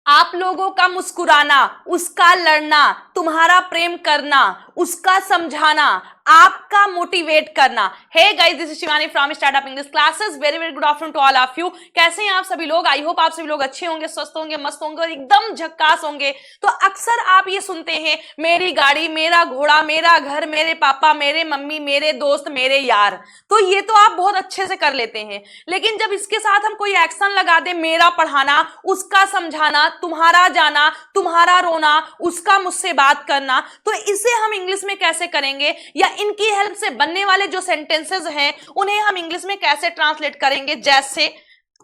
आप लोगों का मुस्कुराना, उसका लड़ना, तुम्हारा प्रेम करना, उसका समझाना, आपका मोटिवेट करना। Hey guys, this is Shivani from startup English classes. Very very good afternoon to all of you. कैसे हैं आप सभी लोग? आई होप आप सभी लोग अच्छे होंगे, स्वस्थ होंगे, मस्त होंगे और एकदम झक्कास होंगे। तो अक्सर आप ये सुनते हैं, मेरी गाड़ी, मेरा घोड़ा, मेरा घर, मेरे पापा, मेरे मम्मी, मेरे दोस्त, मेरे यार। तो ये तो आप बहुत अच्छे से कर लेते हैं, लेकिन जब इसके साथ हम कोई एक्शन लगा दें, मेरा पढ़ाना, उसका समझाना, तुम्हारा जाना, तुम्हारा रोना, उसका मुझसे बात करना, तो इसे हम इंग्लिश में कैसे करेंगे, या इनकी हेल्प से बनने वाले जो सेंटेंसेस हैं उन्हें हम इंग्लिश में कैसे ट्रांसलेट करेंगे? जैसे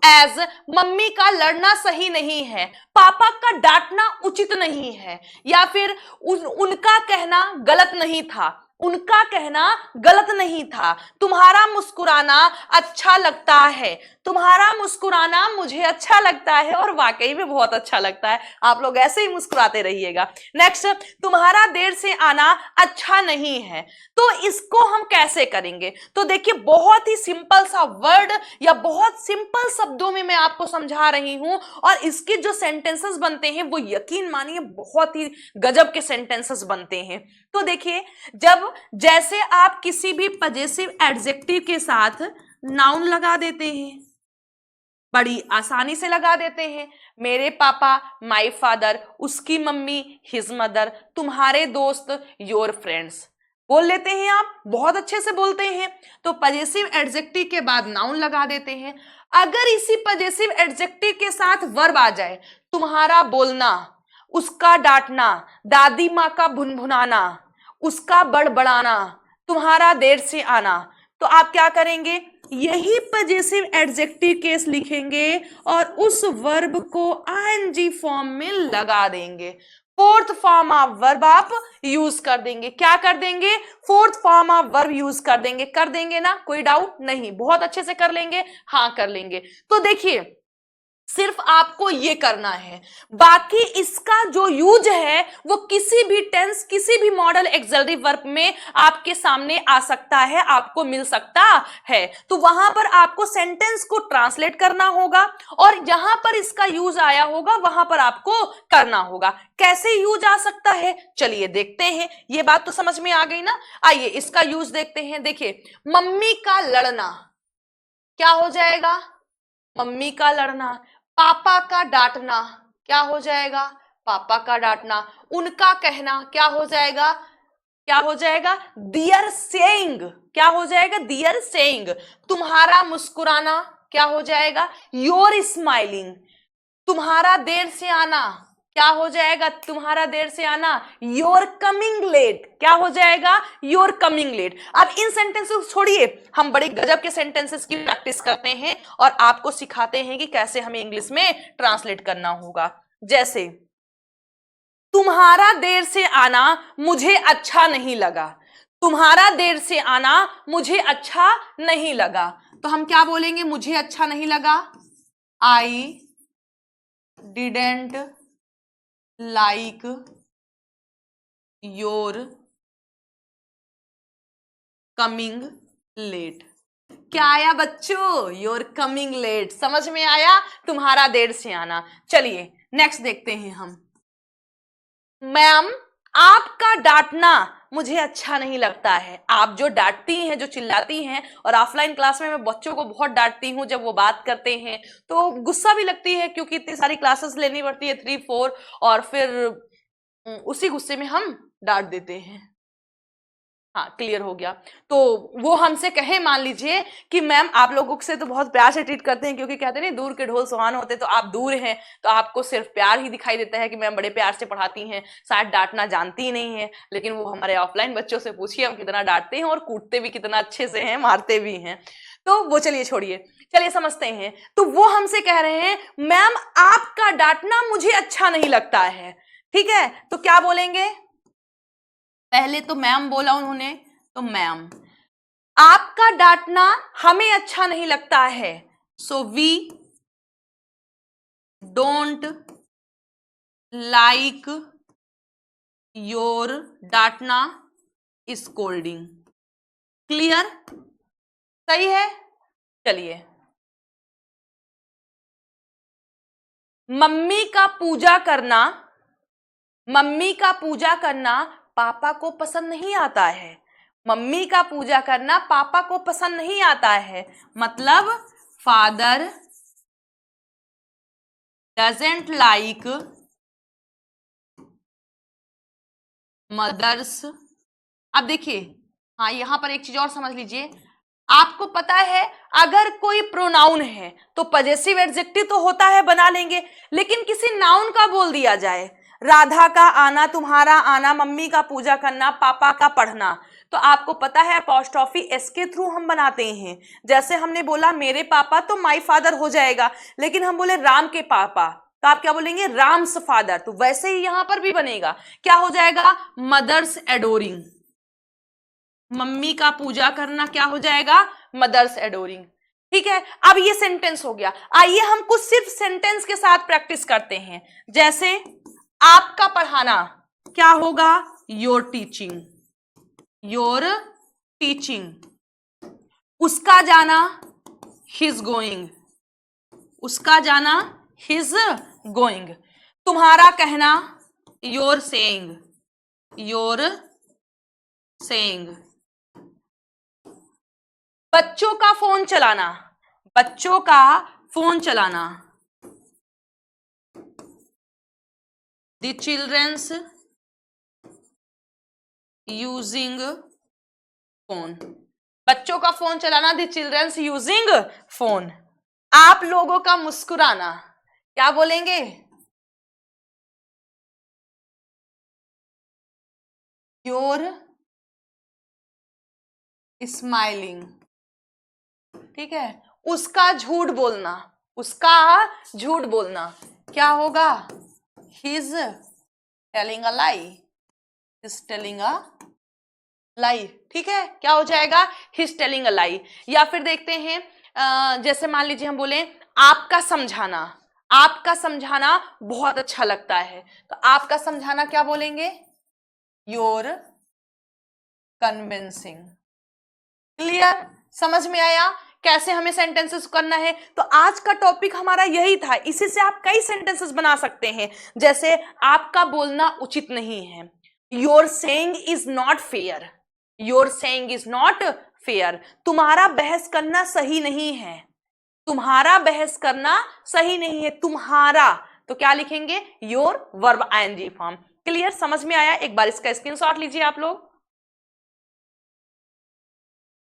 एज, मम्मी का लड़ना सही नहीं है, पापा का डांटना उचित नहीं है, या फिर उनका कहना गलत नहीं था, उनका कहना गलत नहीं था, तुम्हारा मुस्कुराना अच्छा लगता है, तुम्हारा मुस्कुराना मुझे अच्छा लगता है और वाकई में बहुत अच्छा लगता है, आप लोग ऐसे ही मुस्कुराते रहिएगा। नेक्स्ट, तुम्हारा देर से आना अच्छा नहीं है। तो इसको हम कैसे करेंगे? तो देखिए, बहुत ही सिंपल सा वर्ड या बहुत सिंपल शब्दों में मैं आपको समझा रही हूं, और इसके जो सेंटेंसेस बनते हैं वो यकीन मानिए बहुत ही गजब के सेंटेंसेस बनते हैं। तो देखिए, जब जैसे आप किसी भी पजेसिव एडजेक्टिव के साथ नाउन लगा देते हैं, बड़ी आसानी से लगा देते हैं। मेरे पापा, माय फादर, उसकी मम्मी, हिज मदर, तुम्हारे दोस्त, योर फ्रेंड्स, बोल लेते हैं आप, बहुत अच्छे से बोलते हैं। तो पजेसिव एडजेक्टिव के बाद नाउन लगा देते हैं। अगर इसी पजेसिव एडजेक्टिव के साथ वर्ब आ जाए, तुम्हारा बोलना, उसका डांटना, दादी माँ का भुनभुनाना, उसका बड़बड़ाना, तुम्हारा देर से आना, तो आप क्या करेंगे? यही पजेसिव एडजेक्टिव केस लिखेंगे और उस वर्ब को आईएनजी फॉर्म में लगा देंगे। फोर्थ फॉर्म ऑफ वर्ब आप यूज कर देंगे। क्या कर देंगे? Fourth form of verb use कर देंगे ना? कोई डाउट नहीं? बहुत अच्छे से कर लेंगे? हाँ, कर लेंगे। तो देखिए, सिर्फ आपको ये करना है, बाकी इसका जो यूज है वो किसी भी टेंस, किसी भी मॉडल एक्सिलरी वर्ब में आपके सामने आ सकता है, आपको मिल सकता है। तो वहां पर आपको सेंटेंस को ट्रांसलेट करना होगा और जहां पर इसका यूज आया होगा वहां पर आपको करना होगा। कैसे यूज आ सकता है, चलिए देखते हैं। ये बात तो समझ में आ गई ना? आइए इसका यूज देखते हैं। देखिए, मम्मी का लड़ना क्या हो जाएगा? मम्मी का लड़ना। पापा का डांटना क्या हो जाएगा? पापा का डांटना। उनका कहना क्या हो जाएगा? क्या हो जाएगा? दियर सेइंग। क्या हो जाएगा? दियर सेइंग। तुम्हारा मुस्कुराना क्या हो जाएगा? Your smiling. तुम्हारा देर से आना क्या हो जाएगा? तुम्हारा देर से आना, योर कमिंग लेट। क्या हो जाएगा? Your coming late. अब इन सेंटेंसेस छोड़िए, हम बड़े गजब के सेंटेंसेस की प्रैक्टिस करते हैं और आपको सिखाते हैं कि कैसे हमें इंग्लिश में ट्रांसलेट करना होगा। जैसे, तुम्हारा देर से आना मुझे अच्छा नहीं लगा। तुम्हारा देर से आना मुझे अच्छा नहीं लगा। तो हम क्या बोलेंगे? मुझे अच्छा नहीं लगा, I didn't like your coming late. क्या आया बच्चों? Your coming late. समझ में आया? तुम्हारा देर से आना। चलिए नेक्स्ट देखते हैं हम। मैम, आपका डांटना मुझे अच्छा नहीं लगता है। आप जो डांटती हैं, जो चिल्लाती हैं, और ऑफलाइन क्लास में मैं बच्चों को बहुत डांटती हूं, जब वो बात करते हैं तो गुस्सा भी लगती है क्योंकि इतनी सारी क्लासेस लेनी पड़ती है, 3 4, और फिर उसी गुस्से में हम डांट देते हैं। हाँ, क्लियर हो गया। तो वो हमसे कहे, मान लीजिए कि मैम आप लोगों से तो बहुत प्यार से ट्रीट करते हैं, क्योंकि कहते हैं नहीं, दूर के ढोल सुहान होते, तो आप दूर हैं तो आपको सिर्फ प्यार ही दिखाई देता है कि मैम बड़े प्यार से पढ़ाती हैं, शायद डांटना जानती ही नहीं है। लेकिन वो हमारे ऑफलाइन बच्चों से पूछिए, हम कितना डांटते हैं और कूटते भी कितना अच्छे से हैं, मारते भी हैं। तो वो चलिए छोड़िए, चलिए समझते हैं। तो वो हमसे कह रहे हैं, मैम आपका डांटना मुझे अच्छा नहीं लगता है। ठीक है, तो क्या बोलेंगे? पहले तो मैम बोला उन्होंने, तो मैम, आपका डांटना हमें अच्छा नहीं लगता है, so we don't like your डांटना स्कोल्डिंग। क्लियर? सही है। चलिए मम्मी का पूजा करना, मम्मी का पूजा करना पापा को पसंद नहीं आता है। मम्मी का पूजा करना पापा को पसंद नहीं आता है, मतलब फादर डजंट लाइक मदर्स। अब देखिए, हाँ यहां पर एक चीज और समझ लीजिए, आपको पता है अगर कोई प्रोनाउन है तो पजेसिव एडजेक्टिव तो होता है, बना लेंगे, लेकिन किसी नाउन का बोल दिया जाए, राधा का आना, तुम्हारा आना, मम्मी का पूजा करना, पापा का पढ़ना, तो आपको पता है अपॉस्ट्रोफी एस के थ्रू हम बनाते हैं। जैसे हमने बोला मेरे पापा तो माय फादर हो जाएगा, लेकिन हम बोले राम के पापा तो आप क्या बोलेंगे, राम्स फादर। तो वैसे ही यहां पर भी बनेगा, क्या हो जाएगा, मदर्स एडोरिंग। मम्मी का पूजा करना क्या हो जाएगा, मदर्स एडोरिंग। ठीक है, अब ये सेंटेंस हो गया। आइए हम कुछ सिर्फ सेंटेंस के साथ प्रैक्टिस करते हैं। जैसे आपका पढ़ाना क्या होगा, योर टीचिंग, योर टीचिंग। उसका जाना, हिज गोइंग, उसका जाना, हिज गोइंग। तुम्हारा कहना, योर सेइंग, योर सेइंग। बच्चों का फोन चलाना, बच्चों का फोन चलाना, द चिल्ड्रंस यूजिंग फोन, बच्चों का फोन चलाना, द चिल्ड्रंस यूजिंग फोन। आप लोगों का मुस्कुराना क्या बोलेंगे, योर स्माइलिंग। ठीक है, उसका झूठ बोलना, उसका झूठ बोलना क्या होगा, he's telling a lie, he's telling a lie. ठीक है, क्या हो जाएगा, हिज टेलिंग अ लाई। या फिर देखते हैं, जैसे मान लीजिए हम बोले आपका समझाना, आपका समझाना बहुत अच्छा लगता है, तो आपका समझाना क्या बोलेंगे, योर कन्विंसिंग। क्लियर, समझ में आया कैसे हमें सेंटेंसेस करना है। तो आज का टॉपिक हमारा यही था, इसी से आप कई सेंटेंसेस बना सकते हैं। जैसे आपका बोलना उचित नहीं है, your saying is not fair, your saying is not fair. तुम्हारा बहस करना सही नहीं है, तुम्हारा बहस करना सही नहीं है, तुम्हारा, तो क्या लिखेंगे, your verb ING form. Clear, समझ में आया, एक बार इसका स्क्रीनशॉट लीजिए आप लोग।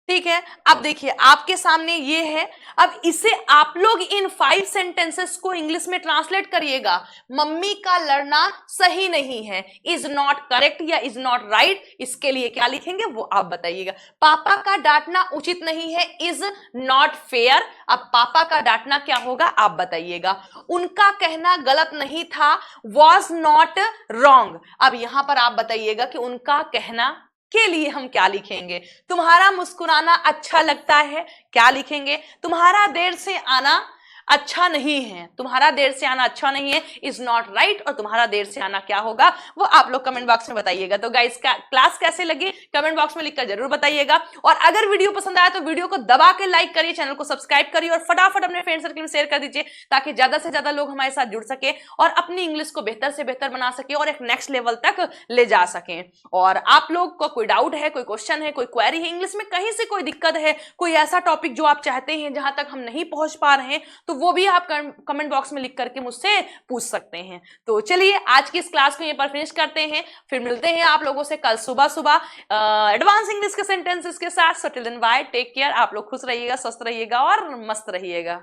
ठीक है, अब देखिए आपके सामने ये है, अब इसे आप लोग इन 5 सेंटेंसेस को इंग्लिश में ट्रांसलेट करिएगा। मम्मी का लड़ना सही नहीं है, इज नॉट करेक्ट या इज नॉट राइट, इसके लिए क्या लिखेंगे वो आप बताइएगा। पापा का डांटना उचित नहीं है, इज नॉट फेयर, अब पापा का डांटना क्या होगा आप बताइएगा। उनका कहना गलत नहीं था, वॉज नॉट रॉन्ग, अब यहां पर आप बताइएगा कि उनका कहना के लिए हम क्या लिखेंगे। तुम्हारा मुस्कुराना अच्छा लगता है, क्या लिखेंगे, तुम्हारा देर से आना अच्छा नहीं है, तुम्हारा देर से आना अच्छा नहीं है, इज नॉट राइट, और तुम्हारा देर से आना क्या होगा वो आप लोग कमेंट बॉक्स में बताइएगा। तो गाइस क्लास कैसे लगी कमेंट बॉक्स में लिखकर जरूर बताइएगा, और अगर वीडियो पसंद आया तो वीडियो को दबा के लाइक करिए, चैनल को सब्सक्राइब करिए, और फटाफट अपने फ्रेंड सर्कल में शेयर कर दीजिए, ताकि ज्यादा से ज्यादा लोग हमारे साथ जुड़ सके और अपनी इंग्लिश को बेहतर से बेहतर बना सके और एक नेक्स्ट लेवल तक ले जा सके। और आप लोग को कोई डाउट है, कोई क्वेश्चन है, कोई क्वेरी है, इंग्लिश में कहीं से कोई दिक्कत है, कोई ऐसा टॉपिक जो आप चाहते हैं जहां तक हम नहीं पहुंच पा रहे हैं, तो वो भी आप कमेंट बॉक्स में लिख करके मुझसे पूछ सकते हैं। तो चलिए आज की इस क्लास को यहीं पर फिनिश करते हैं, फिर मिलते हैं आप लोगों से कल सुबह सुबह एडवांस इंग्लिश के सेंटेंसेस के साथ। So till then bye, take care, आप लोग खुश रहिएगा, स्वस्थ रहिएगा और मस्त रहिएगा।